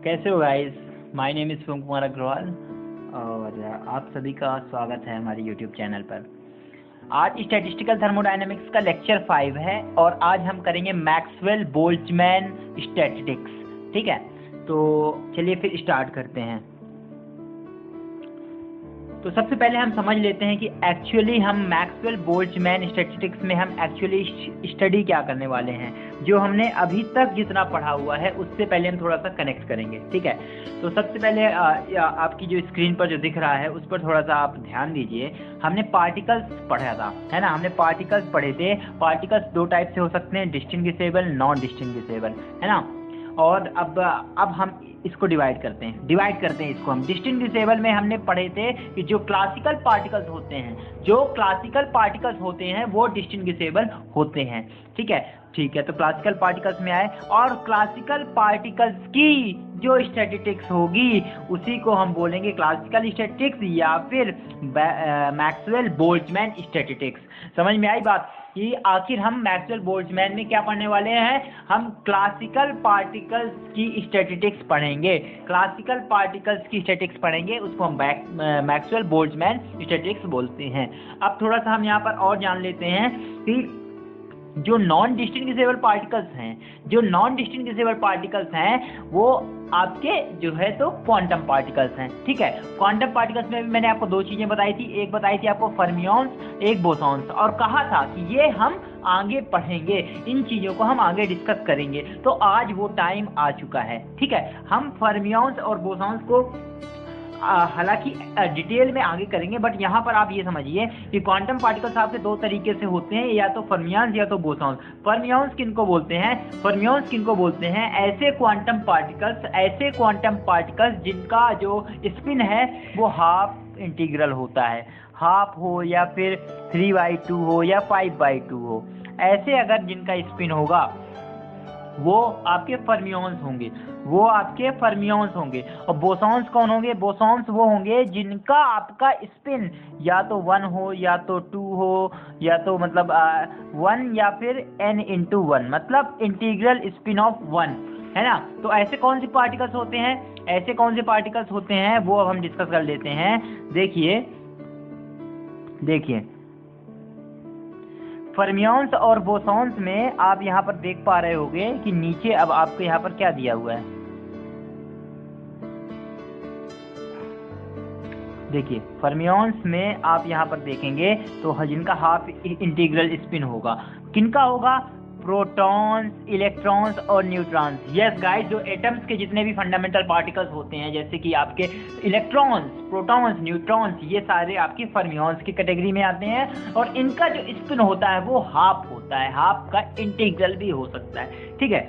कैसे हो guys. My name is Shivam Kumar Agarwal और आप सभी का स्वागत है हमारे यूट्यूब चैनल पर। आज स्टैटिस्टिकल थर्मोडायनेमिक्स का लेक्चर 5 है और आज हम करेंगे मैक्सवेल बोल्ट्जमैन स्टैटिस्टिक्स। ठीक है, तो चलिए फिर स्टार्ट करते हैं। तो सबसे पहले हम समझ लेते हैं कि एक्चुअली हम मैक्सवेल बोल्ट्जमैन स्टैटिस्टिक्स में हम एक्चुअली स्टडी क्या करने वाले हैं। जो हमने अभी तक जितना पढ़ा हुआ है उससे पहले हम थोड़ा सा कनेक्ट करेंगे। ठीक है, तो सबसे पहले आपकी जो स्क्रीन पर जो दिख रहा है उस पर थोड़ा सा आप ध्यान दीजिए। हमने पार्टिकल्स पढ़ा था, है ना। हमने पार्टिकल्स पढ़े थे। पार्टिकल्स दो टाइप से हो सकते हैं, डिस्टिंग्विशेबल, नॉन डिस्टिंग्विशेबल, है ना। और अब हम इसको डिवाइड करते हैं इसको हम। डिस्टिंग्विशेबल में हमने पढ़े थे कि जो क्लासिकल पार्टिकल्स होते हैं वो डिस्टिंग्विशेबल होते हैं। ठीक है, तो क्लासिकल पार्टिकल्स में आए और क्लासिकल पार्टिकल्स की जो स्टैटिस्टिक्स होगी उसी को हम बोलेंगे क्लासिकल स्टैटिस्टिक्स या फिर मैक्सवेल बोल्ट्जमैन स्टैटिस्टिक्स। समझ में आई बात कि आखिर हम मैक्सवेल बोल्ट्जमैन में क्या पढ़ने वाले हैं। हम क्लासिकल पार्टिकल्स की स्टैटिस्टिक्स पढ़ेंगे। उसको हम मैक्सवेल बोल्ट्जमैन स्टैटिस्टिक्स बोलते हैं। अब थोड़ा सा हम यहाँ पर और जान लेते हैं कि जो नॉन डिस्टिंग्विशेबल पार्टिकल्स हैं वो आपके जो है तो क्वांटम पार्टिकल्स हैं। ठीक है, क्वांटम पार्टिकल्स में भी मैंने आपको दो चीजें बताई थी। एक बताई थी आपको फर्मियंस, एक बोसॉन्स, और कहा था कि ये हम आगे पढ़ेंगे, इन चीजों को हम आगे डिस्कस करेंगे। तो आज वो टाइम आ चुका है। ठीक है, हम फर्मियंस और बोसॉन्स को हालांकि डिटेल में आगे करेंगे, बट यहाँ पर आप ये समझिए कि क्वांटम पार्टिकल्स आपके दो तरीके से होते हैं, या तो फर्मियंस या तो बोसॉन्स। फर्मियंस किनको बोलते हैं ऐसे क्वांटम पार्टिकल्स जिनका जो स्पिन है वो हाफ इंटीग्रल होता है। हाफ हो या फिर 3/2 हो या 5/2 हो, ऐसे अगर जिनका स्पिन होगा वो आपके फर्मियंस होंगे। और बोसॉन्स कौन होंगे। बोसॉन्स वो होंगे जिनका आपका स्पिन या तो 1 हो या तो 2 हो, या तो मतलब 1 या फिर n/1, मतलब इंटीग्रल स्पिन ऑफ 1, है ना। तो ऐसे कौन से पार्टिकल्स होते हैं वो अब हम डिस्कस कर लेते हैं। देखिए फर्मियंस और बोसॉन्स में आप यहाँ पर देख पा रहे होंगे कि नीचे अब आपको यहाँ पर क्या दिया हुआ है। देखिए फर्मियंस में आप यहाँ पर देखेंगे तो जिनका हाफ इंटीग्रल स्पिन होगा, किनका होगा। प्रोटॉन्स, इलेक्ट्रॉन्स और न्यूट्रॉन्स। यस गाइस, जो एटम्स के जितने भी फंडामेंटल पार्टिकल्स होते हैं, जैसे कि आपके इलेक्ट्रॉन्स, प्रोटॉन्स, न्यूट्रॉन्स, ये सारे आपके फर्मियंस की कैटेगरी में आते हैं। और इनका जो स्पिन होता है वो हाफ होता है, हाफ का इंटीग्रल भी हो सकता है। ठीक है,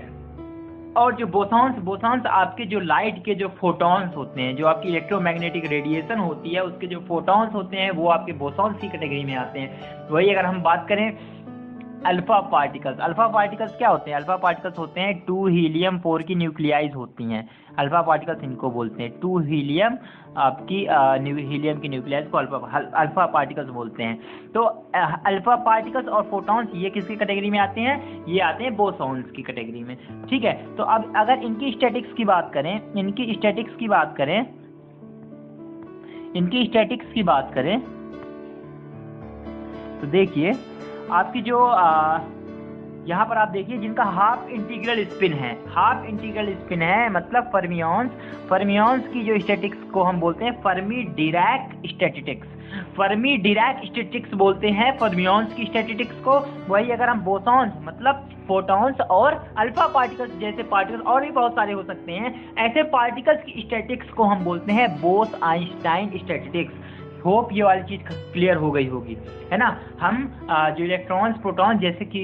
और जो बोसॉन्स आपके जो लाइट के जो फोटॉन्स होते हैं, जो आपकी इलेक्ट्रोमैग्नेटिक रेडिएशन होती है उसके जो फोटॉन्स होते हैं वो आपके बोसॉन्स की कैटेगरी में आते हैं। वही अगर हम बात करें अल्फा पार्टिकल्स क्या होते हैं। अल्फा पार्टिकल्स होते हैं 2 हीलियम 4 की न्यूक्लियाइज होती हैं। अल्फा पार्टिकल्स इनको बोलते हैं। 2 हीलियम आपकी हीलियम की न्यूक्लियाइज को अल्फा पार्टिकल्स बोलते हैं। तो अल्फा पार्टिकल्स और फोटॉन्स ये किसकी कैटेगरी में आते हैं। ये आते हैं बोसॉन्स की कैटेगरी में। ठीक है, तो अब अगर इनकी स्टैटिक्स की बात करें तो देखिए आपकी जो यहाँ पर आप देखिए जिनका हाफ इंटीग्रल स्पिन है, मतलब फर्मियंस की जो स्टैटिक्स को हम बोलते हैं फर्मी डिरैक स्टैटिस्टिक्स बोलते हैं फर्मियंस की स्टैटिस्टिक्स को। वही अगर हम बोसॉन्स मतलब फोटॉन्स और अल्फा पार्टिकल्स जैसे पार्टिकल्स और भी बहुत सारे हो सकते हैं, ऐसे पार्टिकल्स की स्टैटिस्टिक्स को हम बोलते हैं बोस-आइंस्टाइन स्टैटिस्टिक्स। होप ये वाली चीज क्लियर हो गई होगी, है ना। हम जो इलेक्ट्रॉन्स, प्रोटॉन्स जैसे कि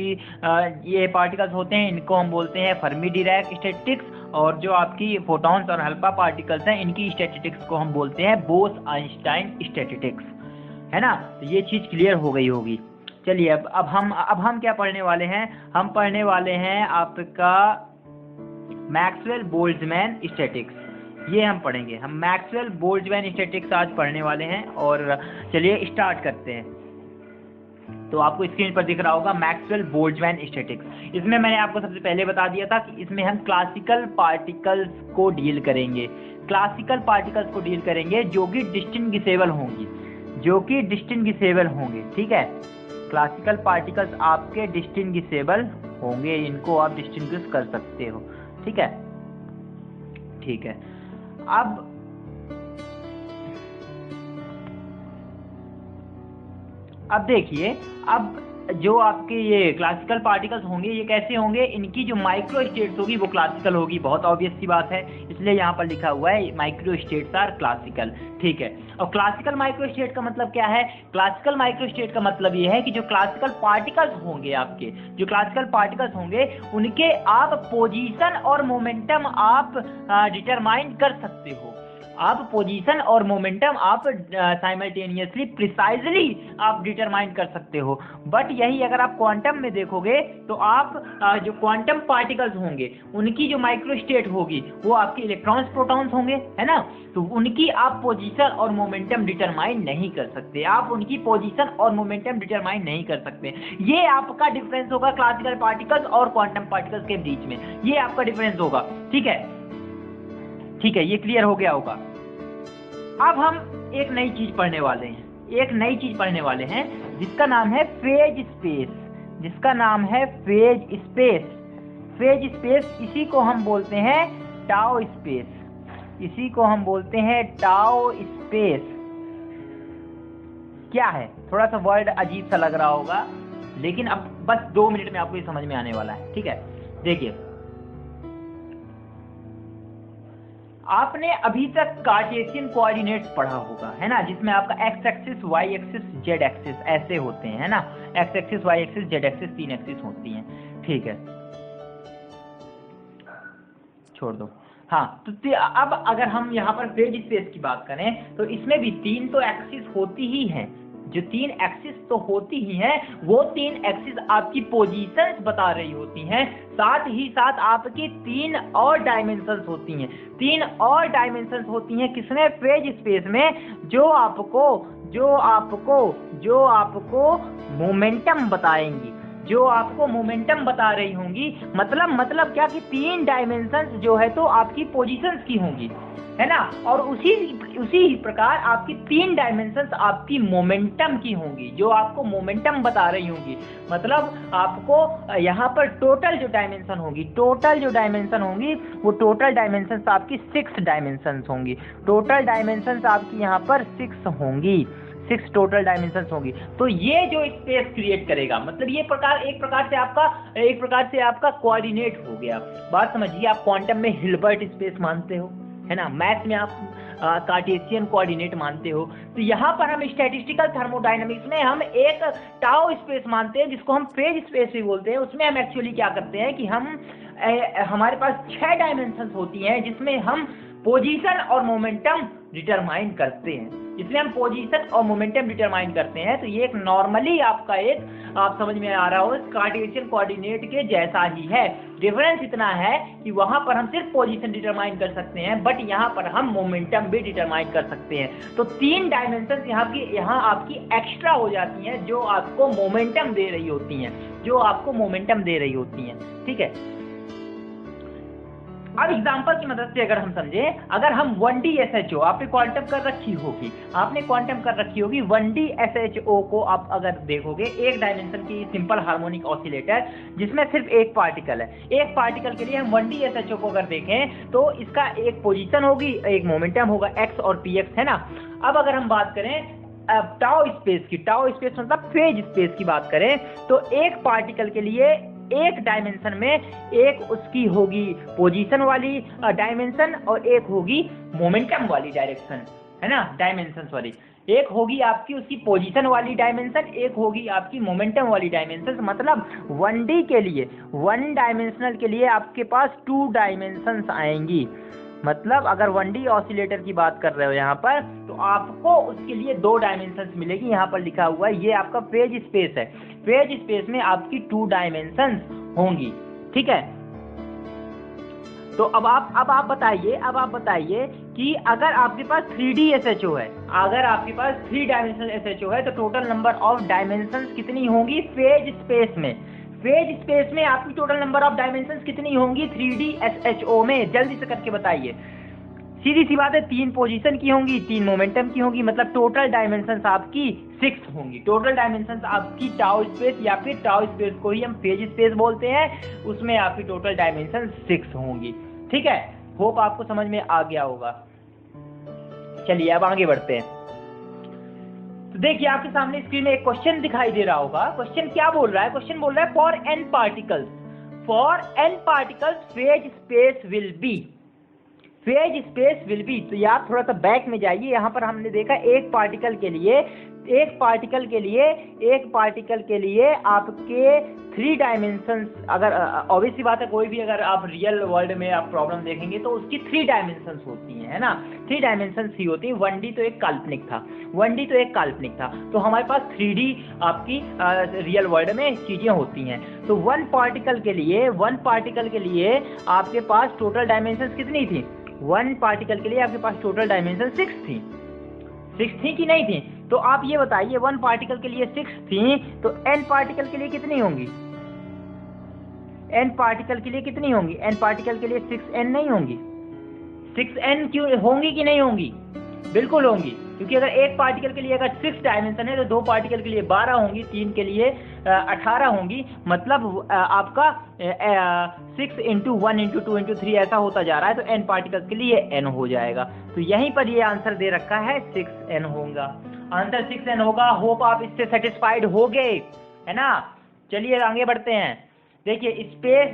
ये पार्टिकल्स होते हैं इनको हम बोलते हैं फर्मी डिरैक स्टैटिस्टिक्स, और जो आपकी फोटॉन्स और अल्फा पार्टिकल्स हैं इनकी स्टैटिस्टिक्स को हम बोलते हैं बोस-आइंस्टाइन स्टैटिस्टिक्स, है ना। तो ये चीज क्लियर हो गई होगी। चलिए अब हम क्या पढ़ने वाले हैं। हम पढ़ने वाले हैं आपका मैक्सवेल बोल्ट्जमैन स्टैटिस्टिक्स। ये हम पढ़ेंगे। हम मैक्सवेल बोल्ट्जमैन स्टैटिस्टिक्स आज पढ़ने वाले हैं और चलिए स्टार्ट करते हैं। तो आपको स्क्रीन पर दिख रहा होगा मैक्सवेल बोल्ट्जमैन स्टैटिक्स। इसमें मैंने आपको सबसे पहले बता दिया था कि इसमें हम क्लासिकल पार्टिकल्स को डील करेंगे, क्लासिकल पार्टिकल्स को डील करेंगे जो कि डिस्टिंग्विशेबल होंगी, जो कि डिस्टिंग्विशेबल होंगे। ठीक है, क्लासिकल पार्टिकल्स आपके डिस्टिंग्विशेबल होंगे, इनको आप डिस्टिंग्विश कर सकते हो। ठीक है, ठीक है। अब देखिए, अब जो आपके ये क्लासिकल पार्टिकल्स होंगे ये कैसे होंगे, इनकी जो माइक्रो स्टेट्स होगी वो क्लासिकल होगी, बहुत ऑब्वियस सी बात है, इसलिए यहाँ पर लिखा हुआ है माइक्रो स्टेट्स आर क्लासिकल। ठीक है, और क्लासिकल माइक्रो स्टेट का मतलब क्या है? क्लासिकल माइक्रो स्टेट का मतलब ये है कि जो क्लासिकल पार्टिकल्स होंगे आपके, जो क्लासिकल पार्टिकल्स होंगे उनके आप पोजीशन और मोमेंटम आप डिटरमाइन कर सकते हो, आप पोजीशन और मोमेंटम आप साइमल्टेनियसली प्रिसाइजली आप डिटरमाइन कर सकते हो। बट यही अगर आप क्वांटम में देखोगे तो आप जो क्वांटम पार्टिकल्स होंगे उनकी जो माइक्रो स्टेट होगी वो आपके इलेक्ट्रॉन्स प्रोटॉन्स होंगे, है ना, तो उनकी आप पोजीशन और मोमेंटम डिटरमाइन नहीं कर सकते, आप उनकी पोजीशन और मोमेंटम डिटरमाइन नहीं कर सकते। ये आपका डिफरेंस होगा क्लासिकल पार्टिकल्स और क्वांटम पार्टिकल्स के बीच में, ये आपका डिफरेंस होगा। ठीक है, ठीक है, ये क्लियर हो गया होगा। अब हम एक नई चीज पढ़ने वाले हैं, एक नई चीज पढ़ने वाले हैं जिसका नाम है फेज स्पेस, जिसका नाम है फेज स्पेस। फेज स्पेस, इसी को हम बोलते हैं टाउ स्पेस, इसी को हम बोलते हैं टाउ स्पेस। क्या है? थोड़ा सा वर्ड अजीब सा लग रहा होगा, लेकिन अब बस 2 मिनट में आपको ये समझ में आने वाला है। ठीक है, देखिए, आपने अभी तक कार्टेशियन कोऑर्डिनेट्स पढ़ा होगा, है ना, जिसमें आपका x axis, y axis, z axis ऐसे होते हैं, है ना, x axis, y axis, z axis, 3 axis होती हैं। ठीक है, छोड़ दो। हाँ, तो अब अगर हम यहाँ पर फेज स्पेस की बात करें तो इसमें भी 3 तो एक्सिस होती ही हैं, जो 3 एक्सिस तो होती ही हैं, वो 3 एक्सिस आपकी पोजीशंस बता रही होती हैं, साथ ही साथ आपकी 3 और डायमेंशंस होती हैं, 3 और डायमेंशंस होती हैं किसमें? फेज स्पेस में, जो आपको मोमेंटम बताएंगी, जो आपको मोमेंटम बता रही होंगी। मतलब क्या कि 3 डायमेंशंस जो है तो आपकी पोजीशंस की होंगी, है ना, और उसी प्रकार आपकी 3 डायमेंशंस आपकी मोमेंटम की होंगी, जो आपको मोमेंटम बता रही होंगी। मतलब आपको यहाँ पर टोटल जो डायमेंशन होगी, वो टोटल डायमेंशंस आपकी 6 डायमेंशंस होंगी, टोटल डायमेंशंस आपकी यहाँ पर 6 होंगी, 6 टोटल डायमेंशंस होंगी। तो ये जो स्पेस क्रिएट करेगा, मतलब ये एक प्रकार से आपका कोऑर्डिनेट हो गया। बात समझिए, आप क्वांटम में हिल्बर्ट स्पेस मानते हो, है ना, मैथ्स में आप कार्टेशियन कोऑर्डिनेट मानते हो, तो यहाँ पर हम स्टैटिस्टिकल थर्मोडायनामिक्स में हम एक टाउ स्पेस मानते हैं, जिसको हम फेज स्पेस भी बोलते हैं। उसमें हम एक्चुअली क्या करते हैं कि हमारे पास 6 डायमेंशंस होती हैं, जिसमें हम पोजीशन और मोमेंटम डिटरमाइन करते हैं, इसलिए हम पोजीशन और मोमेंटम डिटरमाइन करते हैं। तो ये एक नॉर्मली आपका एक आप समझ में आ रहा हो कार्टेशियन कोऑर्डिनेट के जैसा ही है। डिफरेंस इतना है कि वहां पर हम सिर्फ पोजीशन डिटरमाइन कर सकते हैं, बट यहाँ पर हम मोमेंटम भी डिटरमाइन कर सकते हैं। तो 3 डायमेंशन यहाँ आपकी एक्स्ट्रा हो जाती हैं, जो आपको मोमेंटम दे रही होती हैं, ठीक है। अब एग्जांपल की मदद से अगर हम समझें, अगर हम 1D SHO आपने क्वांटम कर रखी होगी, 1D SHO को आप अगर देखोगे, एक डायमेंशन की सिंपल हार्मोनिक ऑसिलेटर जिसमें सिर्फ एक पार्टिकल है, एक पार्टिकल के लिए हम 1D SHO को अगर देखें तो इसका एक पोजीशन होगी, एक मोमेंटम होगा x और px, है ना। अब अगर हम बात करें टाउ स्पेस मतलब फेज स्पेस की बात करें, तो एक पार्टिकल के लिए एक डायमेंशन में एक उसकी होगी पोजीशन वाली डायमेंशन और एक होगी मोमेंटम वाली डायरेक्शन, है ना, डायमेंशंस वाली। एक होगी आपकी उसकी पोजीशन वाली डायमेंशन, एक होगी आपकी मोमेंटम वाली डायमेंशन। मतलब 1D के लिए, 1 डायमेंशनल के लिए आपके पास 2 डायमेंशंस आएंगी। मतलब अगर 1D ऑसिलेटर की बात कर रहे हो यहाँ पर, तो आपको उसके लिए 2 डायमेंशंस मिलेगी। यहाँ पर लिखा हुआ है, ये आपका फेज स्पेस है, फेज स्पेस में आपकी 2 डायमेंशंस होंगी, ठीक है। तो अब आप बताइए कि अगर आपके पास 3D SHO है, अगर आपके पास 3 डायमेंशनल SHO है, तो टोटल नंबर ऑफ डायमेंशंस कितनी होंगी फेज स्पेस में? फेज स्पेस में आपकी टोटल नंबर ऑफ डायमेंशंस कितनी होंगी 3D SHO में? जल्दी से करके बताइए। सीधी सी बात है, 3 पोजीशन की होंगी, 3 मोमेंटम की होंगी, मतलब टोटल डायमेंशंस आपकी 6 होंगी। टोटल डायमेंशंस आपकी टाउ स्पेस या फिर टाउ स्पेस को ही हम फेज स्पेस बोलते हैं, उसमें आपकी टोटल डायमेंशन 6 होंगी। ठीक है, होप आपको समझ में आ गया होगा। चलिए अब आगे बढ़ते हैं। तो देखिए आपके सामने स्क्रीन में एक क्वेश्चन दिखाई दे रहा होगा। क्वेश्चन क्या बोल रहा है? क्वेश्चन बोल रहा है for n particles phase space will be. तो यार थोड़ा सा बैक में जाइए। यहाँ पर हमने देखा एक पार्टिकल के लिए आपके 3 डायमेंशंस, अगर ऑब्वियस सी बात है, कोई भी अगर आप रियल वर्ल्ड में आप प्रॉब्लम देखेंगे तो उसकी 3 डायमेंशंस होती हैं, है ना, 3 डायमेंशंस ही होती हैं। 1D तो एक काल्पनिक था, तो हमारे पास 3D आपकी रियल वर्ल्ड में चीजें होती हैं। तो 1 पार्टिकल के लिए आपके पास टोटल डायमेंशंस कितनी थी? 1 पार्टिकल के लिए आपके पास टोटल डायमेंशन 6 थी कि नहीं थी? तो आप ये बताइए, 1 पार्टिकल के लिए 6 थी, तो n पार्टिकल के लिए कितनी होंगी? n पार्टिकल के लिए कितनी होंगी? n पार्टिकल के लिए 6n नहीं होंगी? 6n क्यों होंगी कि नहीं होंगी? बिल्कुल होंगी, क्योंकि अगर एक पार्टिकल के लिए अगर 6 डायमेंशन है तो 2 पार्टिकल के लिए 12 होंगी, 3 के लिए 18 होंगी। मतलब आपका 6 × 1 × 2 × 3 ऐसा होता जा रहा है, तो n पार्टिकल्स के लिए n हो जाएगा। तो यहीं पर ये आंसर दे रखा है 6n होगा, आंसर 6n होगा। होप आप इससे सेटिस्फाइड हो गए, है ना। चलिए आगे बढ़ते हैं। देखिए स्पेस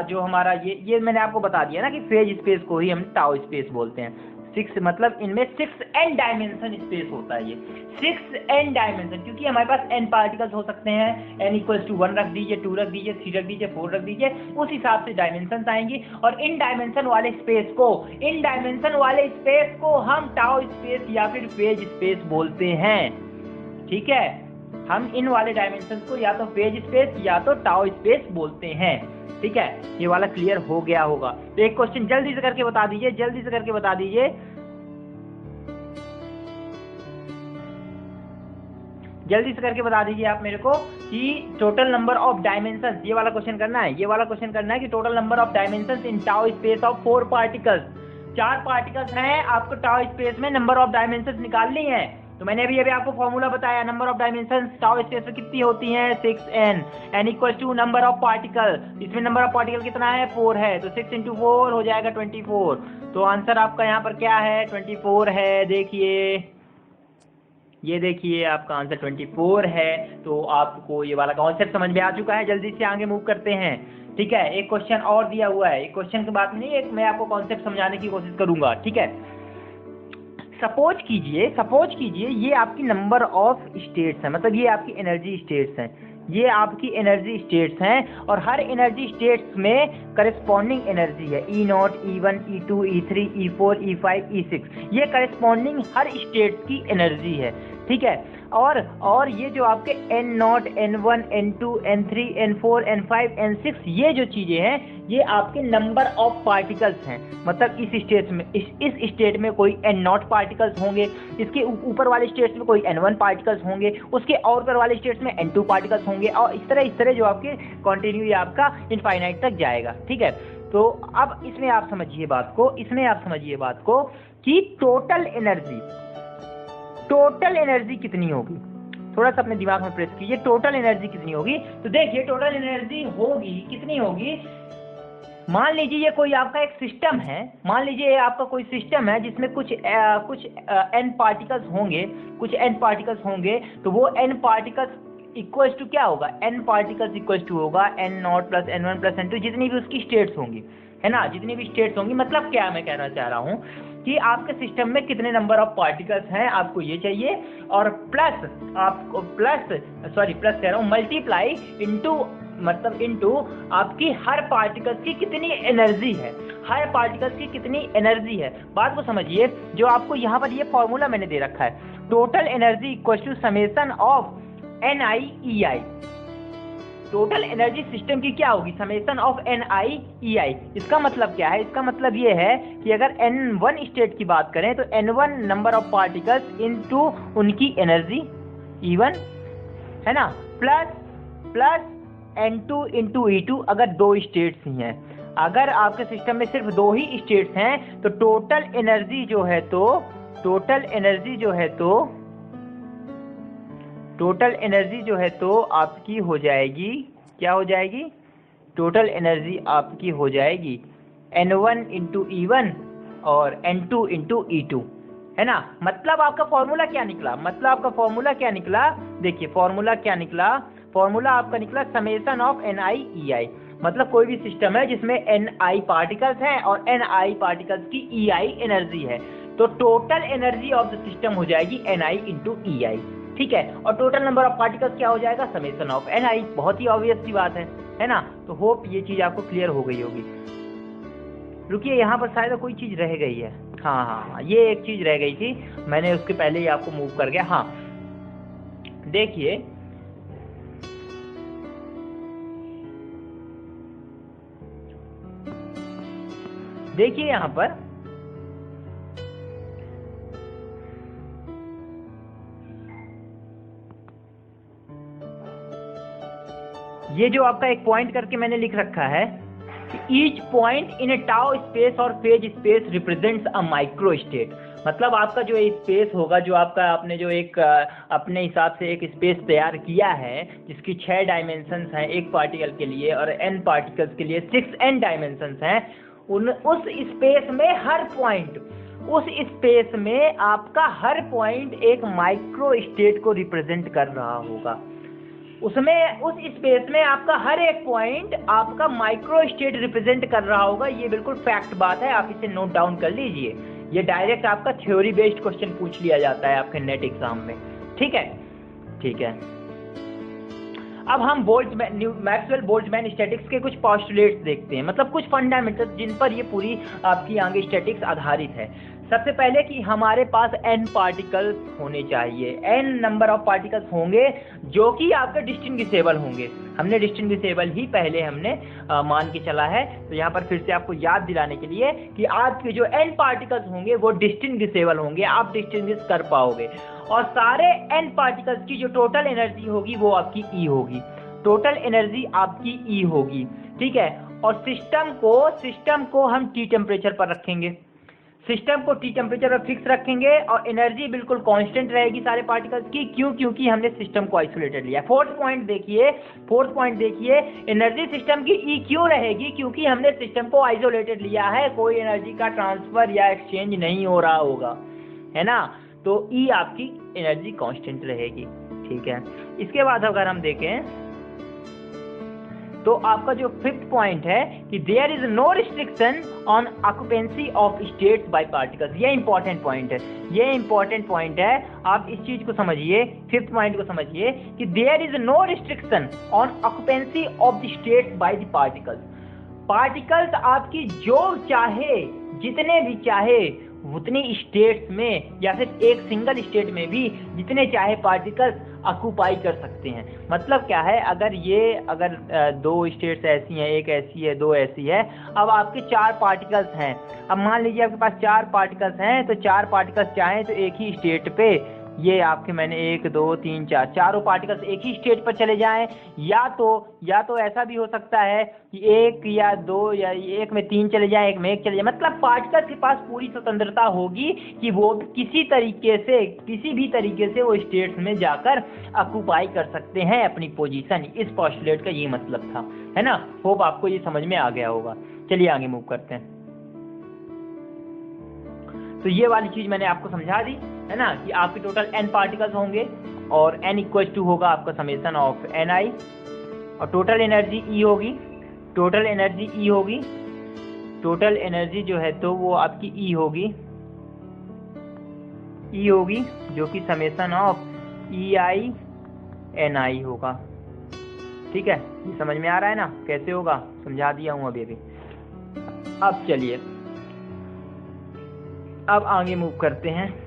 जो हमारा ये मैंने आपको बता दिया ना कि फेज स्पेस को ही हम टाउ स्पेस बोलते हैं। 6 मतलब इनमें 6n डायमेंशन स्पेस होता है। ये 6n डायमेंशन, क्योंकि हमारे पास n पार्टिकल्स हो सकते हैं। n = 1 रख दीजिए, 2 रख दीजिए, 3 रख दीजिए, 4 रख दीजिए, उस हिसाब से डायमेंशन आएंगी। और इन डायमेंशन वाले स्पेस को हम टाउ स्पेस या फिर फेज स्पेस बोलते हैं। ठीक है, हम इन वाले डायमेंशन को या तो फेज स्पेस या तो टाउ स्पेस बोलते हैं। ठीक है, ये वाला क्लियर हो गया होगा। तो एक क्वेश्चन जल्दी से करके बता दीजिए, आप मेरे को कि टोटल नंबर ऑफ डायमेंशंस, ये वाला क्वेश्चन करना है कि total number of dimensions in tau space of 4 particles. 4 particles हैं, आपको टाउ स्पेस में नंबर ऑफ डायमेंशंस निकालनी है। तो मैंने अभी आपको फॉर्मूला बताया, number of dimensions tau space में कितनी होती हैं? 6n। n = number of particle, इसमें नंबर ऑफ पार्टिकल कितना है? 4 है, तो 6 × 4 हो जाएगा 24। तो आंसर आपका यहाँ पर क्या है? 24 है। देखिए आपका आंसर 24 है। तो आपको ये वाला कॉन्सेप्ट समझ में आ चुका है। जल्दी से आगे मूव करते हैं। ठीक है, एक क्वेश्चन और दिया हुआ है। एक क्वेश्चन की बात नहीं, एक मैं आपको कॉन्सेप्ट समझाने की कोशिश करूंगा। ठीक है, सपोज कीजिए ये आपकी नंबर ऑफ स्टेट्स है, मतलब ये आपकी एनर्जी स्टेट्स हैं, और हर एनर्जी स्टेट्स में करस्पॉन्डिंग एनर्जी है। E0, E1, E2, E3, E4, E5, E6, ये करस्पॉन्डिंग हर स्टेट्स की एनर्जी है। ठीक है, और ये जो आपके N0, N1, N2, N3, N4, N5, N6, ये जो चीजें हैं, ये आपके नंबर ऑफ पार्टिकल्स हैं। मतलब इस स्टेट में कोई N0 पार्टिकल्स होंगे, इसके ऊपर वाले स्टेट्स में कोई N1 पार्टिकल्स होंगे, उसके और ऊपर वाले स्टेट्स में N2 पार्टिकल्स होंगे, और इस तरह जो आपके कंटिन्यू आपका इनफाइनाइट तक जाएगा। ठीक है, तो अब इसमें आप समझिए बात को कि टोटल एनर्जी कितनी होगी। थोड़ा सा अपने दिमाग में प्रेस कीजिए, टोटल एनर्जी कितनी होगी। तो देखिए टोटल एनर्जी होगी कितनी होगी। मान लीजिए ये कोई आपका एक सिस्टम है, जिसमें कुछ n पार्टिकल्स होंगे, तो वो n पार्टिकल्स इक्वल्स टू क्या होगा? n पार्टिकल्स इक्वल्स टू होगा N0 + N1 + N2, जितनी भी उसकी स्टेट्स होंगी, है ना, मतलब क्या मैं कहना चाह रहा हूँ कि आपके सिस्टम में कितने नंबर ऑफ पार्टिकल्स हैं आपको ये चाहिए, और मल्टीप्लाई इनटू आपकी हर पार्टिकल्स की कितनी एनर्जी है। बात को समझिए, जो आपको यहाँ पर ये फॉर्मूला मैंने दे रखा है, total energy = summation of NI EI। Total energy system की क्या होगी, समेशन ऑफ NI EI। इसका मतलब क्या है, इसका मतलब ये है कि अगर N1 स्टेट की बात करें तो N1 number of particles into उनकी एनर्जी E1, है ना, प्लस N2 इंटू E2 अगर दो स्टेट्स ही हैं। अगर आपके सिस्टम में सिर्फ दो ही स्टेट्स हैं तो टोटल एनर्जी जो है तो आपकी हो जाएगी, क्या हो जाएगी, टोटल एनर्जी आपकी हो जाएगी N1 इंटू E1 और N2 इंटू E2, है ना। मतलब आपका फॉर्मूला क्या निकला, देखिए फॉर्मूला क्या निकला, फॉर्मूला आपका निकला समेशन ऑफ NI EI। मतलब कोई भी सिस्टम है जिसमें NI पार्टिकल्स हैं और NI पार्टिकल्स की EI एनर्जी है, तो total energy of the system हो जाएगी NI इंटू EI, ठीक है। और टोटल नंबर ऑफ पार्टिकल्स क्या हो जाएगा, समेशन ऑफ NI। बहुत ही ऑब्वियस सी बात है ना। तो होप ये चीज आपको क्लियर हो गई होगी। रुकिए, यहाँ पर शायद कोई चीज रह गई है। हाँ, ये एक चीज रह गई थी, मैंने उसके पहले ही आपको मूव कर गया। हाँ, देखिए यहाँ पर ये जो आपका एक पॉइंट करके मैंने लिख रखा है, each point in a tau space और phase space represents a micro state. मतलब आपका जो स्पेस होगा, जो आपका आपने जो एक अपने हिसाब से एक स्पेस तैयार किया है जिसकी 6 डायमेंशंस हैं एक पार्टिकल के लिए और n पार्टिकल्स के लिए 6n डायमेंशंस हैं, उस स्पेस में हर पॉइंट, उस स्पेस में आपका हर पॉइंट एक माइक्रो स्टेट को रिप्रेजेंट कर रहा होगा। उसमें उस स्पेस में आपका हर एक पॉइंट आपका माइक्रो स्टेट रिप्रेजेंट कर रहा होगा। ये बिल्कुल फैक्ट बात है, आप इसे नोट डाउन कर लीजिए। ये डायरेक्ट आपका थ्योरी बेस्ड क्वेश्चन पूछ लिया जाता है आपके नेट एग्जाम में, ठीक है। अब हम मैक्सवेल बोल्ट्जमैन स्टैटिक्स के कुछ पोस्टुलेट्स देखते हैं, मतलब कुछ फंडामेंटल्स जिन पर ये पूरी आपकी आगे स्टैटिक्स आधारित है। सबसे पहले कि हमारे पास n पार्टिकल्स होने चाहिए, n नंबर ऑफ पार्टिकल्स होंगे जो कि आपके डिस्टिंग्विशेबल होंगे। हमने डिस्टिंग्विशेबल ही पहले हमने मान के चला है, तो यहाँ पर फिर से आपको याद दिलाने के लिए कि आपके जो n पार्टिकल्स होंगे वो डिस्टिंग्विशेबल होंगे, आप डिस्टिंग्विश कर पाओगे। और सारे n पार्टिकल्स की जो टोटल एनर्जी होगी वो आपकी E होगी, टोटल एनर्जी आपकी E होगी, ठीक है। और सिस्टम को हम T टेम्परेचर पर रखेंगे, सिस्टम को T टेम्परेचर पर फिक्स रखेंगे और एनर्जी बिल्कुल कांस्टेंट रहेगी सारे पार्टिकल्स की। क्योंकि हमने सिस्टम को आइसोलेटेड लिया। फोर्थ पॉइंट देखिए, एनर्जी सिस्टम की E क्यों रहेगी, क्योंकि हमने सिस्टम को आइसोलेटेड लिया है, कोई एनर्जी का ट्रांसफर या एक्सचेंज नहीं हो रहा होगा, है ना। तो E आपकी एनर्जी कांस्टेंट रहेगी, ठीक है। इसके बाद अगर हम देखें तो आपका जो फिफ्थ पॉइंट है कि there is no restriction on occupancy of states by particles. ये इंपॉर्टेंट पॉइंट है, आप इस चीज को समझिए, फिफ्थ पॉइंट को समझिए कि there is no restriction on occupancy of the states by the particles आपकी जो चाहे, जितने भी चाहे उतनी स्टेट्स में या फिर एक सिंगल स्टेट में भी जितने चाहे पार्टिकल्स ऑक्यूपाई कर सकते हैं। मतलब क्या है, अगर दो स्टेट्स ऐसी हैं, एक ऐसी है, दो ऐसी है, अब आपके 4 पार्टिकल्स हैं। अब मान लीजिए आपके पास 4 पार्टिकल्स हैं, तो 4 पार्टिकल्स चाहें तो एक ही स्टेट पे, ये आपके मैंने 1 2 3 4 चारों पार्टिकल्स एक ही स्टेट पर चले जाएं, या तो ऐसा भी हो सकता है कि 1 या 2 या 1 में 3 चले जाएं, 1 में 1 चले जाए। मतलब पार्टिकल्स के पास पूरी स्वतंत्रता होगी कि वो किसी भी तरीके से वो स्टेट्स में जाकर ऑक्यूपाई कर सकते हैं अपनी पोजीशन। इस पोस्टुलेट का ये मतलब था, है ना। होप आपको ये समझ में आ गया होगा। चलिए आगे मूव करते हैं। तो ये वाली चीज मैंने आपको समझा दी, है ना, कि आपके टोटल n पार्टिकल्स होंगे और n इक्वल टू होगा आपका समेशन ऑफ ni, और टोटल एनर्जी E होगी, टोटल एनर्जी जो है तो वो आपकी E होगी जो कि समेशन ऑफ EI ni होगा, ठीक है। ये समझ में आ रहा है ना कैसे होगा, समझा दिया हूँ अभी। अब चलिए अब आगे मूव करते हैं।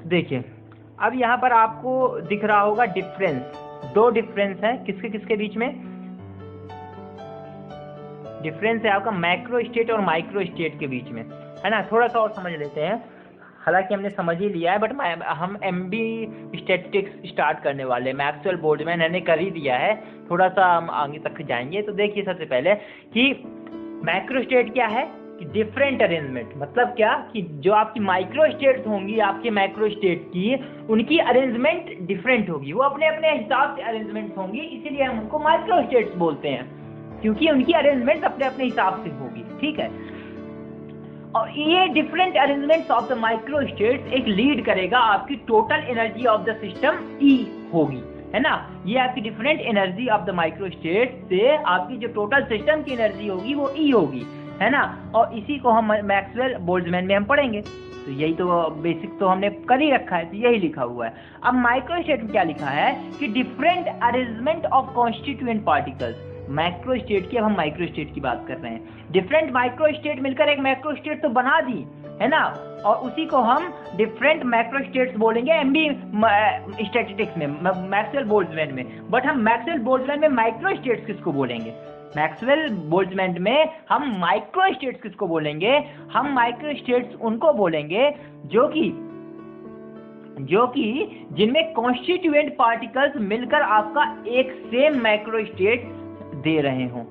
देखिए अब यहाँ पर आपको दिख रहा होगा डिफरेंस, दो डिफरेंस है किसके किसके बीच में, डिफरेंस है आपका मैक्रो स्टेट और माइक्रो स्टेट के बीच में, है ना। थोड़ा सा और समझ लेते हैं, हालांकि हमने समझ ही लिया है बट हम एमबी स्टैटिस्टिक्स स्टार्ट करने वाले हैं। मैक्सवेल बोल्ट्जमैन ने कर ही दिया है, थोड़ा सा हम आगे तक जाएंगे। तो देखिए सबसे पहले कि मैक्रो स्टेट क्या है कि डिफरेंट अरेंजमेंट, मतलब क्या कि जो आपकी माइक्रो स्टेट्स होंगी आपके मैक्रो स्टेट की, उनकी अरेंजमेंट डिफरेंट होगी, वो अपने अपने हिसाब से अरेंजमेंट होंगी, इसीलिए हम उनको माइक्रो स्टेट्स बोलते हैं, क्योंकि उनकी अरेंजमेंट अपने अपने हिसाब से होगी, ठीक है। और ये different arrangements of the micro states एक लीड करेगा आपकी total energy of the system E होगी, है ना। ये आपकी different energy of the micro state से आपकी जो टोटल सिस्टम की एनर्जी होगी वो ई होगी, है ना। और इसी को हम मैक्सवेल बोल्ट्जमैन में हम पढ़ेंगे, तो यही तो बेसिक तो हमने कर ही रखा है, तो यही लिखा हुआ है। अब माइक्रो स्टेट में क्या लिखा है कि different arrangement of constituent particles, macro state की, अब हम माइक्रो स्टेट की बात कर रहे हैं। डिफरेंट माइक्रो स्टेट मिलकर एक मैक्रो स्टेट तो बना दी, है ना, और उसी को हम डिफरेंट मैक्रो स्टेट्स बोलेंगे एमबी स्टैटिस्टिक्स में, मैक्सवेल बोल्ट्जमैन में। बट हम मैक्सवेल बोल्ट्जमैन में माइक्रो स्टेट्स किसको बोलेंगे, मैक्सवेल बोल्ट्जमैन में हम माइक्रो स्टेट्स किसको बोलेंगे, हम माइक्रो स्टेट्स उनको बोलेंगे जो कि जिनमें कॉन्स्टिट्यूएंट पार्टिकल्स मिलकर आपका एक सेम मैक्रो स्टेट दे रहे हों।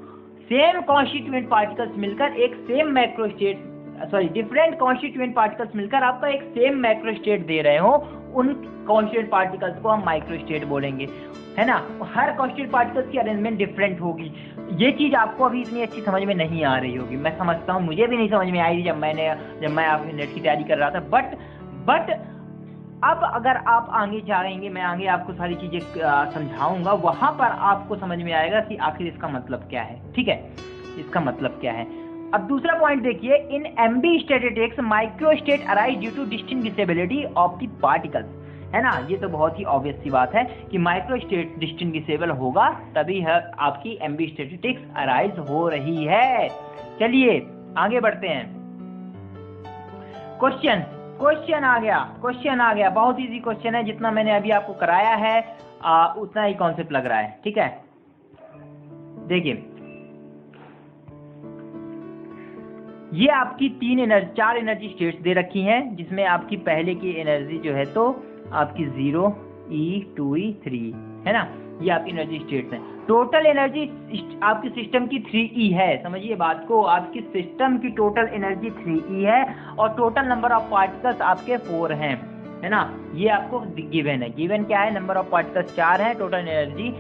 सेम कॉन्स्टिट्यूएंट पार्टिकल्स मिलकर एक same macro state, sorry different constituent particles मिलकर आपका एक सेम मैक्रो स्टेट दे रहे हो, उन कॉन्स्टिट्यूएंट पार्टिकल्स को हम माइक्रो स्टेट बोलेंगे, है ना। हर कॉन्स्टिट्यूएंट पार्टिकल्स की अरेंजमेंट डिफरेंट होगी। ये चीज आपको अभी इतनी अच्छी समझ में नहीं आ रही होगी, मैं समझता हूँ, मुझे भी नहीं समझ में आई जब मैं आपकी नेट की तैयारी कर रहा था। बट अब अगर आप आगे जाएंगे, मैं आगे आपको सारी चीजें समझाऊंगा, वहां पर आपको समझ में आएगा कि आखिर इसका मतलब क्या है, ठीक है, इसका मतलब क्या है। अब दूसरा पॉइंट देखिए, in MB statistics micro state arise due to distinguishability of the particles, है ना। ये तो बहुत ही ऑब्वियस सी बात है कि माइक्रो स्टेट डिस्टिंग्विशेबल होगा तभी है आपकी एमबी स्टैटिस्टिक्स अराइज हो रही है। चलिए आगे बढ़ते हैं। क्वेश्चन आ गया, बहुत इजी क्वेश्चन है, जितना मैंने अभी आपको कराया है उतना ही कॉन्सेप्ट लग रहा है, ठीक है। देखिए ये आपकी 4 एनर्जी स्टेट्स दे रखी हैं, जिसमें आपकी पहले की एनर्जी जो है तो आपकी 0 E 2 E 3, है ना, ये आपकी एनर्जी स्टेट्स हैं। टोटल एनर्जी आपकी सिस्टम की 3E है, समझिए बात को, आपकी सिस्टम की टोटल एनर्जी 3E है और टोटल नंबर ऑफ पार्टिकल्स आपके 4 हैं, है ना। ये आपको गिवन है, गिवन क्या है, नंबर ऑफ पार्टिकल्स 4 है, टोटल एनर्जी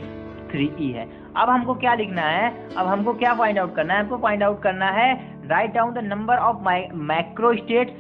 3E है। अब हमको क्या लिखना है, अब हमको क्या फाइंड आउट करना है, हमको फाइंड आउट करना है write down the number of macro states.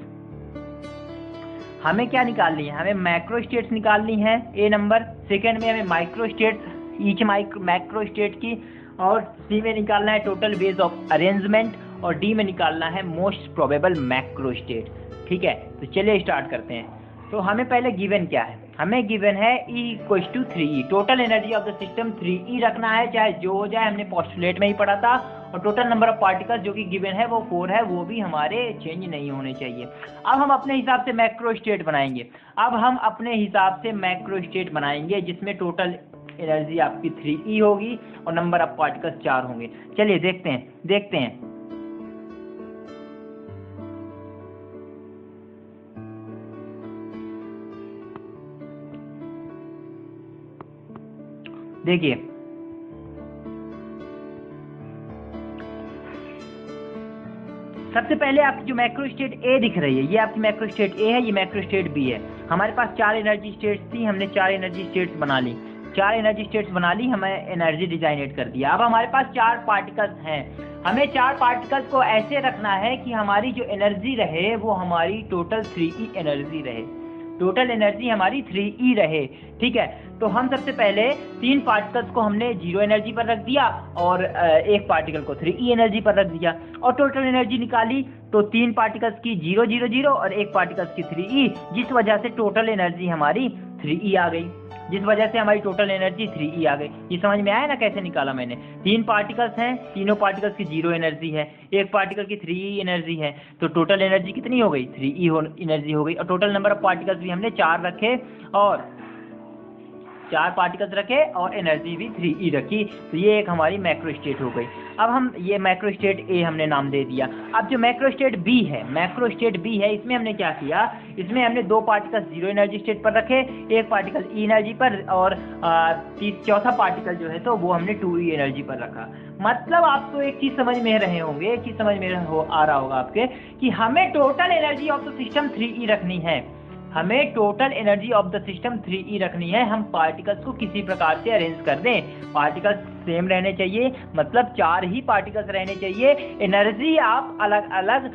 हमें क्या निकालनी है, हमें मैक्रो स्टेट्स निकालनी है ए नंबर, सेकेंड में हमें micro states each macro state की, और सी में निकालना है टोटल वेज ऑफ अरेंजमेंट, और डी में निकालना है मोस्ट प्रोबेबल मैक्रो स्टेट, ठीक है। तो चलिए स्टार्ट करते हैं। तो हमें पहले गिवन क्या है, हमें गिवन है E = 3E, total energy of the system 3E रखना है, चाहे जो हो जाए, हमने पोस्टुलेट में ही पढ़ा था। और टोटल नंबर ऑफ पार्टिकल्स जो कि गिवन है वो 4 है, वो भी हमारे चेंज नहीं होने चाहिए। अब हम अपने हिसाब से मैक्रो स्टेट बनाएंगे, जिसमें टोटल एनर्जी आपकी 3E होगी और नंबर ऑफ पार्टिकल्स 4 होंगे। चलिए देखते हैं। देखिए सबसे पहले आपकी जो मैक्रो स्टेट ए दिख रही है, ये आपकी मैक्रो स्टेट ए है, ये मैक्रो स्टेट बी है। हमारे पास 4 एनर्जी स्टेट्स थी, हमने 4 एनर्जी स्टेट्स बना ली, हमें एनर्जी डिजाइनेट कर दिया। अब हमारे पास 4 पार्टिकल्स हैं, हमें 4 पार्टिकल्स को ऐसे रखना है कि हमारी जो एनर्जी रहे वो हमारी टोटल 3E एनर्जी रहे, टोटल एनर्जी हमारी 3E रहे, ठीक है। तो हम सबसे पहले 3 पार्टिकल्स को हमने 0 एनर्जी पर रख दिया और एक पार्टिकल को 3E एनर्जी पर रख दिया और टोटल एनर्जी निकाली। तो 3 पार्टिकल्स की 0 0 0 और एक पार्टिकल्स की 3E, जिस वजह से टोटल एनर्जी हमारी 3E आ गई, ये समझ में आया ना कैसे निकाला मैंने। 3 पार्टिकल्स हैं, तीनों पार्टिकल्स की 0 एनर्जी है, एक पार्टिकल की 3E एनर्जी है, तो टोटल एनर्जी कितनी हो गई, 3E एनर्जी हो गई। और टोटल नंबर ऑफ पार्टिकल्स भी हमने 4 रखे और 4 पार्टिकल्स रखे और एनर्जी भी 3e रखी, तो ये एक हमारी मैक्रो स्टेट हो गई। अब हम ये मैक्रो स्टेट ए हमने नाम दे दिया। अब जो मैक्रो स्टेट बी है, मैक्रो स्टेट बी है, इसमें हमने क्या किया, इसमें हमने 2 पार्टिकल्स 0 एनर्जी स्टेट पर रखे, 1 पार्टिकल ई एनर्जी पर, और चौथा पार्टिकल जो है तो वो हमने 2e एनर्जी पर रखा। मतलब आपको एक चीज समझ में रहे होंगे, एक चीज समझ में आ रहा होगा आपके, कि हमें total energy of the system 3e रखनी है, हमें total energy of the system 3e रखनी है। हम पार्टिकल्स को किसी प्रकार से अरेंज कर दें, पार्टिकल्स सेम रहने चाहिए, मतलब 4 ही पार्टिकल्स रहने चाहिए। एनर्जी आप अलग अलग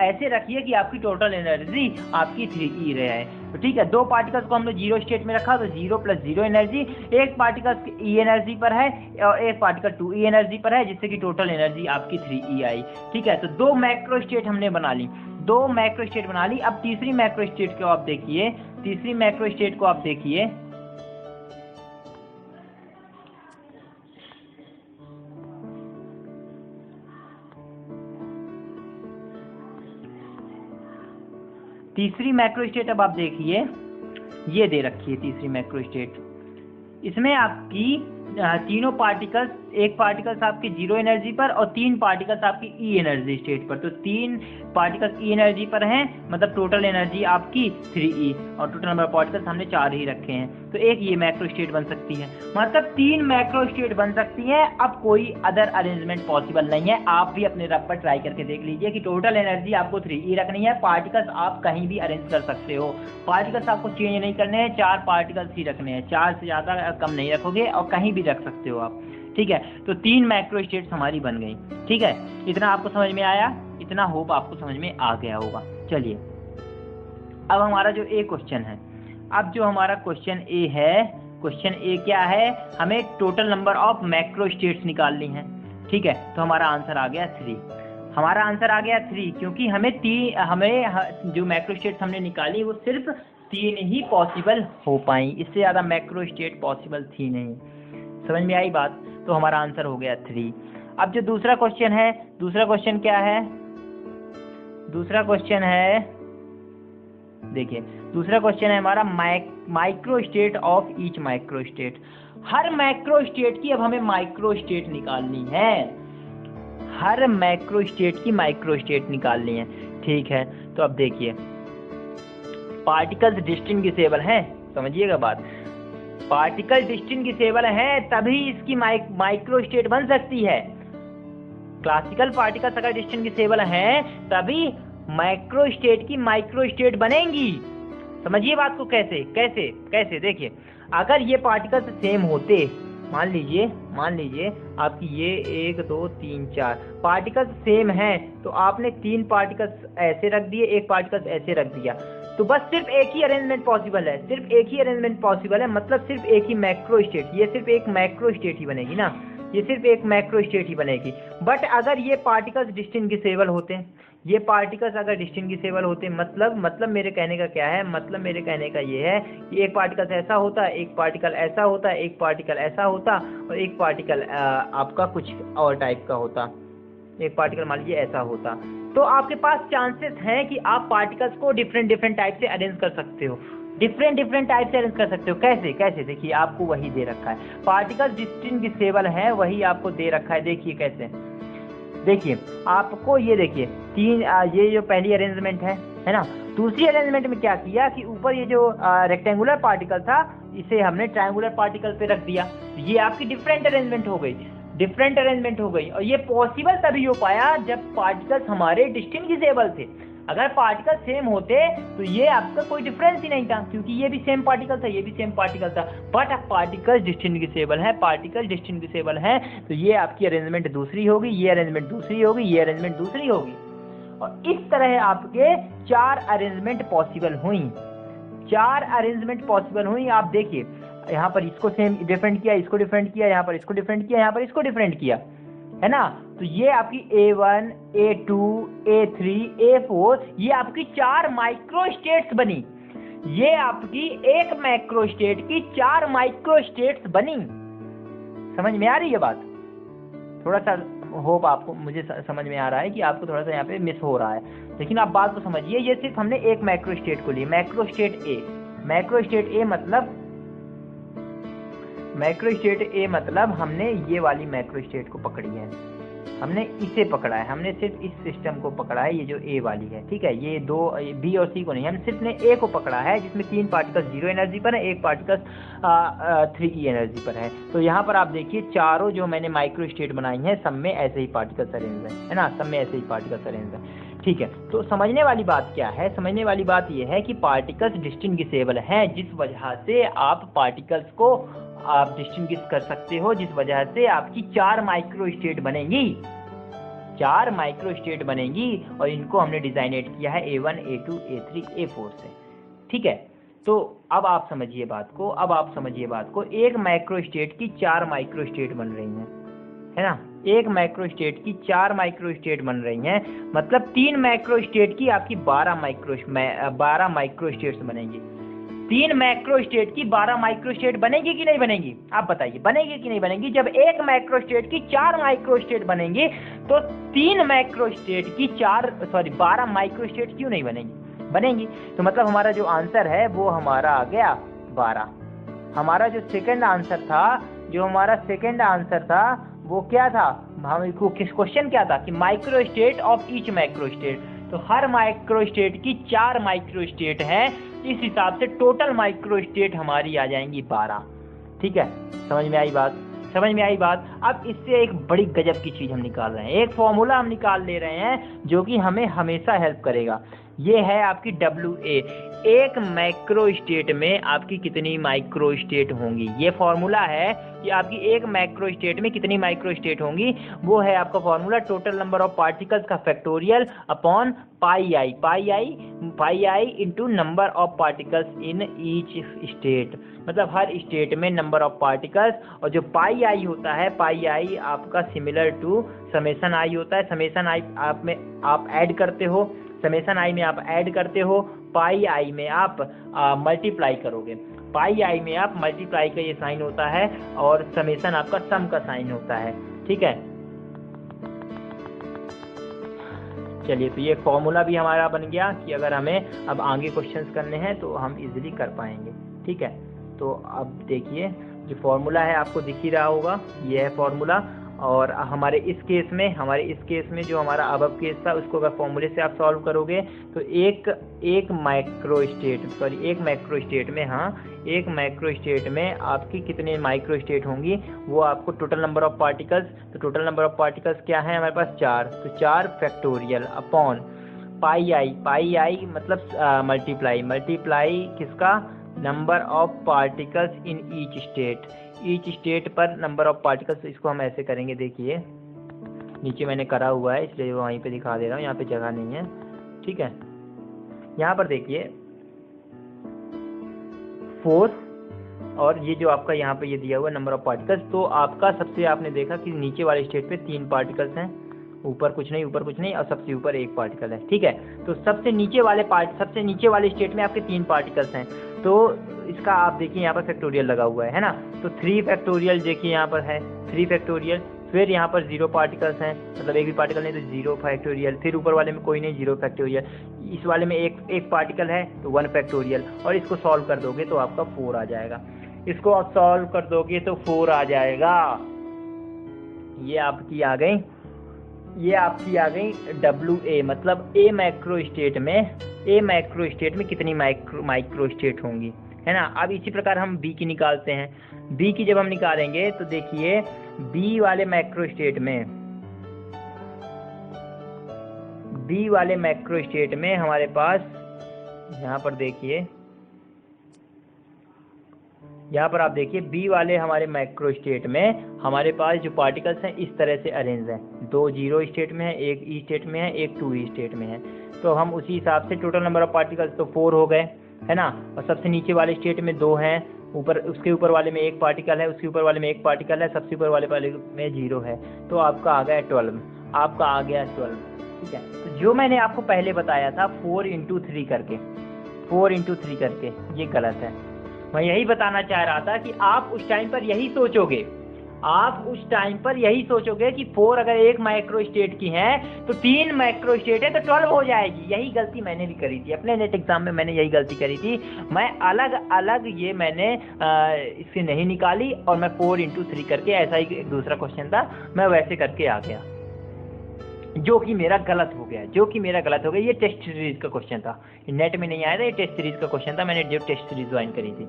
ऐसे रखिए कि आपकी टोटल एनर्जी आपकी 3e रहे, तो ठीक है। 2 पार्टिकल्स को हमने 0 स्टेट में रखा, तो 0 + 0 एनर्जी, 1 पार्टिकल e एनर्जी पर है और 1 पार्टिकल 2e एनर्जी पर है, जिससे कि टोटल एनर्जी आपकी 3e आई, ठीक है। तो 2 मैक्रो स्टेट हमने बना ली, 2 मैक्रो स्टेट बना ली। अब तीसरी मैक्रो स्टेट को आप देखिए, तीसरी मैक्रो स्टेट को आप देखिए, तीसरी मैक्रो स्टेट अब आप देखिए, ये दे रखी है तीसरी मैक्रो स्टेट। इसमें आपकी तीनों पार्टिकल्स, 1 पार्टिकल्स आपकी 0 एनर्जी पर और 3 पार्टिकल्स आपकी ई एनर्जी स्टेट पर, तो 3 पार्टिकल्स ई एनर्जी पर हैं, मतलब टोटल एनर्जी आपकी 3e, और टोटल नंबर ऑफ पार्टिकल्स हमने 4 ही रखे हैं, तो एक ये मैक्रो स्टेट बन सकती है। मतलब 3 मैक्रो स्टेट बन सकती हैं। अब कोई अदर अरेंजमेंट पॉसिबल नहीं है। आप भी अपने रब पर ट्राई करके देख लीजिए कि टोटल एनर्जी आपको 3e रखनी है, पार्टिकल्स आप कहीं भी अरेंज कर सकते हो, पार्टिकल्स आपको चेंज नहीं करने हैं, 4 पार्टिकल्स ही रखने हैं, 4 से ज़्यादा कम नहीं रखोगे और कहीं भी रख सकते हो आप, ठीक है। तो 3 मैक्रो स्टेट्स हमारी बन गई, ठीक है। इतना आपको समझ में आया, इतना होप आपको समझ में आ गया होगा। चलिए अब हमारा जो ए क्वेश्चन है, अब जो हमारा क्वेश्चन ए है, क्वेश्चन ए क्या है, हमें total number of macro states निकालनी है, ठीक है। तो हमारा आंसर आ गया 3, हमारा आंसर आ गया 3, क्योंकि हमें जो मैक्रो स्टेट्स हमने निकाली वो सिर्फ 3 ही पॉसिबल हो पाई, इससे ज़्यादा मैक्रो स्टेट पॉसिबल थी नहीं। समझ में आई बात? तो हमारा आंसर हो गया 3। अब जो दूसरा क्वेश्चन है, दूसरा क्वेश्चन क्या है, दूसरा क्वेश्चन है, देखिए दूसरा क्वेश्चन है हमारा micro state of each micro state. Her macro state की अब हमें माइक्रो स्टेट निकालनी है, हर मैक्रो स्टेट की माइक्रो स्टेट निकालनी है, ठीक है। तो अब देखिए पार्टिकल्स डिस्टिंग्विशेबल हैं, समझिएगा बात, पार्टिकल डिस्टिंग्विशेबल है तभी इसकी माइक्रो स्टेट बन सकती है। क्लासिकल पार्टिकल्स अगर डिस्टिंग्विशेबल हैं तभी माइक्रो स्टेट की माइक्रो स्टेट बनेंगी। समझिए बात को, कैसे कैसे कैसे, देखिए अगर ये पार्टिकल्स सेम होते, मान लीजिए आपकी ये 1 2 3 4 पार्टिकल्स सेम हैं, तो आपने 3 पार्टिकल्स ऐसे रख दिए, 1 पार्टिकल्स ऐसे रख दिया, तो बस सिर्फ एक ही अरेंजमेंट पॉसिबल है, सिर्फ एक ही अरेंजमेंट पॉसिबल है, मतलब सिर्फ एक ही मैक्रो स्टेट, ये सिर्फ एक मैक्रो स्टेट ही बनेगी ना, ये सिर्फ एक मैक्रो स्टेट ही बनेगी। बट अगर ये पार्टिकल्स डिस्टिंग्विशेबल होते, ये पार्टिकल्स अगर डिस्टिंग्विशेबल होते, मतलब मेरे कहने का क्या है, मतलब मेरे कहने का ये है कि एक पार्टिकल ऐसा होता, एक पार्टिकल ऐसा होता, एक पार्टिकल ऐसा होता और एक पार्टिकल आपका कुछ और टाइप का होता, एक पार्टिकल मान लीजिए ऐसा होता, तो आपके पास चांसेस हैं कि आप पार्टिकल्स को डिफरेंट टाइप से अरेंज कर सकते हो, डिफरेंट टाइप से अरेंज कर सकते हो। कैसे कैसे, देखिए आपको वही दे रखा है, पार्टिकल्स डिस्टिंग्विशेबल है वही आपको दे रखा है। देखिए कैसे, देखिए आपको ये देखिए 3, ये जो पहली अरेंजमेंट है ना, दूसरी अरेंजमेंट में क्या किया कि ऊपर ये जो रेक्टेंगुलर पार्टिकल था इसे हमने ट्रायंगुलर पार्टिकल पे रख दिया, ये आपकी डिफरेंट अरेंजमेंट हो गई, डिफरेंट अरेंजमेंट हो गई। और ये पॉसिबल तभी हो पाया जब पार्टिकल्स हमारे डिस्टिंग्विशेबल थे। अगर पार्टिकल सेम होते तो ये आपका कोई डिफरेंस ही नहीं था, क्योंकि ये भी सेम पार्टिकल था, ये भी सेम पार्टिकल था। बट अब पार्टिकल डिस्टिंग्विशेबल है, पार्टिकल डिस्टिंग्विशेबल है, तो ये आपकी अरेंजमेंट दूसरी होगी, ये अरेंजमेंट दूसरी होगी, ये अरेंजमेंट दूसरी होगी, और इस तरह आपके 4 अरेंजमेंट पॉसिबल हुई, 4 अरेंजमेंट पॉसिबल हुई। आप देखिए यहाँ पर इसको सेम डिफरेंट किया, इसको डिफरेंट किया, यहाँ पर इसको डिफरेंट किया, यहाँ पर इसको डिफरेंट किया, है ना। तो ये आपकी A1, A2, A3, A4 ये आपकी 4 माइक्रो स्टेट्स बनी, ये आपकी एक मैक्रो स्टेट की 4 माइक्रो स्टेट्स बनी। समझ में आ रही है बात? थोड़ा सा होप आपको, मुझे समझ में आ रहा है कि आपको थोड़ा सा यहाँ पे मिस हो रहा है, लेकिन आप बात को समझिए। ये सिर्फ हमने एक मैक्रो स्टेट को ली, macro state A, macro state A मतलब माइक्रो स्टेट ए मतलब हमने ये वाली माइक्रो स्टेट को पकड़ी है, हमने इसे पकड़ा है, हमने सिर्फ इस सिस्टम को पकड़ा है, ये जो ए वाली है, ठीक है। ये दो बी और सी को नहीं, हम सिर्फ ने ए को पकड़ा है जिसमें 3 पार्टिकल्स 0 एनर्जी पर है, 1 पार्टिकल्स 3e एनर्जी पर है। तो यहाँ पर आप देखिए चारों जो मैंने माइक्रो स्टेट बनाई हैं सब में ऐसे ही पार्टिकल्स अरेंज है ना, सब में ऐसे ही पार्टिकल्स अरेंज है, ठीक है। तो समझने वाली बात क्या है, समझने वाली बात यह है कि पार्टिकल्स डिस्टिंग्विशेबल हैं, जिस वजह से आप पार्टिकल्स को आप डिस्टिंग्विश कर सकते हो, जिस वजह से आपकी 4 माइक्रो स्टेट बनेंगी, 4 माइक्रो स्टेट बनेंगी और इनको हमने डिजाइनेट किया है A1 A2 A3 A4 से, ठीक है। तो अब आप समझिए बात को, अब आप समझिए बात को, एक माइक्रो स्टेट की 4 माइक्रो स्टेट बन रही हैं, है ना, एक माइक्रो स्टेट की 4 माइक्रो स्टेट बन रही हैं, मतलब 3 माइक्रो स्टेट की आपकी 12 माइक्रो स्टेट्स बनेंगी। 3 माइक्रो स्टेट की 12 माइक्रो स्टेट बनेगी कि नहीं बनेगी, आप बताइए, बनेगी कि नहीं बनेगी। जब एक माइक्रो स्टेट की 4 माइक्रो स्टेट बनेंगी तो 3 माइक्रो स्टेट की 12 माइक्रो स्टेट क्यों नहीं बनेगी, बनेंगी। तो मतलब हमारा जो आंसर है वो हमारा आ गया 12। हमारा जो सेकंड आंसर था, जो हमारा सेकंड आंसर था वो क्या था, हमको किस क्वेश्चन क्या था कि micro state of each micro state, तो हर माइक्रो स्टेट की 4 माइक्रो स्टेट है, इस हिसाब से टोटल माइक्रो स्टेट हमारी आ जाएंगी 12, ठीक है। समझ में आई बात, समझ में आई बात। अब इससे एक बड़ी गजब की चीज हम निकाल रहे हैं, एक फॉर्मूला हम निकाल ले रहे हैं जो कि हमें हमेशा हेल्प करेगा। ये है आपकी WA, एक माइक्रो स्टेट में आपकी कितनी माइक्रो स्टेट होंगी, ये फॉर्मूला है कि आपकी एक माइक्रो स्टेट में कितनी माइक्रो स्टेट होंगी, वो है आपका formula total number of particles का factorial upon pi i into number of particles in each state, मतलब हर स्टेट में नंबर ऑफ पार्टिकल्स, और जो पाई आई होता है, पाई आई आपका सिमिलर टू समेसन आई होता है, समेसन आई आप ऐड करते हो, समेसन आई में आप ऐड करते हो, पाई आई में आप मल्टीप्लाई करोगे, पाई आई में आप मल्टीप्लाई का ये साइन होता है और समेसन आपका सम का साइन होता है, ठीक है। चलिए, तो ये फॉर्मूला भी हमारा बन गया कि अगर हमें अब आगे क्वेश्चंस करने हैं तो हम इजीली कर पाएंगे, ठीक है। तो अब देखिए जो फॉर्मूला है आपको दिख ही रहा होगा, ये है फॉर्मूला। और हमारे इस केस में जो हमारा अबव केस था उसको अगर फॉर्मूले से आप सॉल्व करोगे तो एक माइक्रो स्टेट में, हाँ, एक माइक्रो स्टेट में आपकी कितने माइक्रो स्टेट होंगी, वो आपको टोटल नंबर ऑफ पार्टिकल्स, तो टोटल नंबर ऑफ पार्टिकल्स क्या है हमारे पास 4, तो 4 फैक्टोरियल अपॉन पाई आई मतलब मल्टीप्लाई किसका, number of particles in each state पर नंबर ऑफ पार्टिकल्स। इसको हम ऐसे करेंगे, देखिए नीचे मैंने करा हुआ है इसलिए वहीं पे दिखा दे रहा हूँ, यहाँ पे जगह नहीं है, ठीक है। यहाँ पर देखिए 4 और ये जो आपका यहाँ पे ये दिया हुआ नंबर ऑफ पार्टिकल्स, तो आपका सबसे आपने देखा कि नीचे वाले स्टेट पे 3 पार्टिकल्स हैं, ऊपर कुछ नहीं और सबसे ऊपर 1 पार्टिकल है, ठीक है। तो सबसे नीचे वाले स्टेट में आपके 3 पार्टिकल्स हैं, तो इसका आप देखिए यहाँ पर फैक्टोरियल लगा हुआ है ना, तो 3 फैक्टोरियल देखिए यहाँ पर है 3 फैक्टोरियल, फिर यहाँ पर 0 पार्टिकल्स हैं, मतलब एक भी पार्टिकल नहीं तो 0 फैक्टोरियल, फिर ऊपर वाले में कोई नहीं 0 फैक्टोरियल, इस वाले में एक पार्टिकल है तो 1 फैक्टोरियल, और इसको सॉल्व कर दोगे तो आपका 4 आ जाएगा, इसको आप सॉल्व कर दोगे तो 4 आ जाएगा। ये आपकी आ गई WA, मतलब ए माइक्रो स्टेट में कितनी माइक्रो स्टेट होंगी, है ना। अब इसी प्रकार हम बी की निकालते हैं, बी की जब हम निकालेंगे तो देखिए बी वाले माइक्रो स्टेट में हमारे पास यहाँ पर आप देखिए बी वाले हमारे माइक्रो स्टेट में हमारे पास जो पार्टिकल्स हैं इस तरह से अरेंज हैं, 2 0 स्टेट में है, 1 ई स्टेट में है, 1 2 ई स्टेट में है, तो हम उसी हिसाब से टोटल नंबर ऑफ पार्टिकल्स तो 4 हो गए, है ना। और सबसे नीचे वाले स्टेट में 2 हैं, उसके ऊपर वाले में 1 पार्टिकल है, उसके ऊपर वाले में 1 पार्टिकल है, सबसे ऊपर वाले में 0 है, तो आपका आ गया 12, ठीक है। तो जो मैंने आपको पहले बताया था 4 into 3 करके ये गलत है। मैं यही बताना चाह रहा था कि आप उस टाइम पर यही सोचोगे, आप उस टाइम पर यही सोचोगे कि 4 अगर एक माइक्रो स्टेट की है तो 3 माइक्रो स्टेट है तो 12 हो जाएगी। यही गलती मैंने भी करी थी अपने नेट एग्जाम में, मैंने यही गलती करी थी। मैं अलग अलग ये मैंने इससे नहीं निकाली और मैं 4 × 3 करके, ऐसा ही एक दूसरा क्वेश्चन था, मैं वैसे करके आ गया, जो कि मेरा गलत हो गया। ये टेस्ट सीरीज का क्वेश्चन था, नेट में नहीं आया था, ये टेस्ट सीरीज का क्वेश्चन था, मैंने जो टेस्ट सीरीज ज्वाइन करी थी।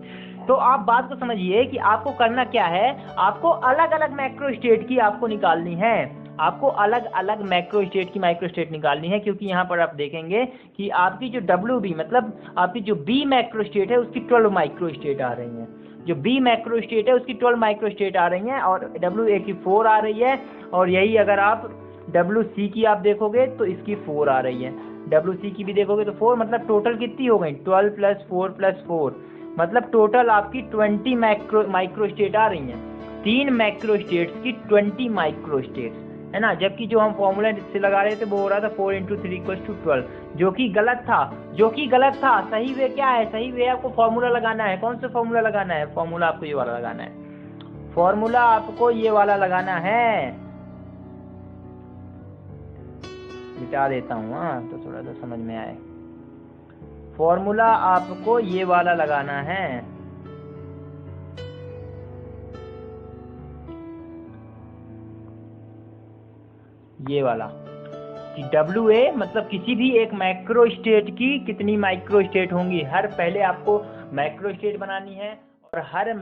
तो आप बात को समझिए कि आपको करना क्या है, आपको अलग अलग मैक्रो स्टेट की आपको निकालनी है, आपको अलग अलग मैक्रो स्टेट की माइक्रो स्टेट निकालनी है, क्योंकि यहाँ पर आप देखेंगे कि आपकी जो WB मतलब आपकी जो B मैक्रो स्टेट है उसकी 12 माइक्रो स्टेट आ रही हैं, जो B मैक्रो स्टेट है उसकी 12 माइक्रो स्टेट आ रही हैं, और WA की 4 आ रही है, और यही अगर आप WC की आप देखोगे तो इसकी 4 आ रही है, WC की भी देखोगे तो 4, मतलब टोटल कितनी हो गई 12 + 4 + 4, मतलब टोटल आपकी 20 माइक्रो स्टेट आ रही हैं, 3 मैक्रो स्टेट्स की 20 माइक्रो स्टेट्स, है ना। जबकि जो हम फॉर्मूला से लगा रहे थे वो हो रहा था 4 × 3 = 12, जो कि गलत था। सही वे क्या है, सही वे आपको फॉर्मूला लगाना है। कौन सा फॉर्मूला लगाना है? फॉर्मूला आपको ये वाला लगाना है, फॉर्मूला आपको ये वाला लगाना है। मिटा देता हूँ हाँ, तो थोड़ा सा समझ में आए। फॉर्मूला आपको ये वाला लगाना है, ये वाला कि WA मतलब किसी भी एक मैक्रो स्टेट की कितनी माइक्रो स्टेट होंगी। हर पहले आपको मैक्रो स्टेट बनानी है और हर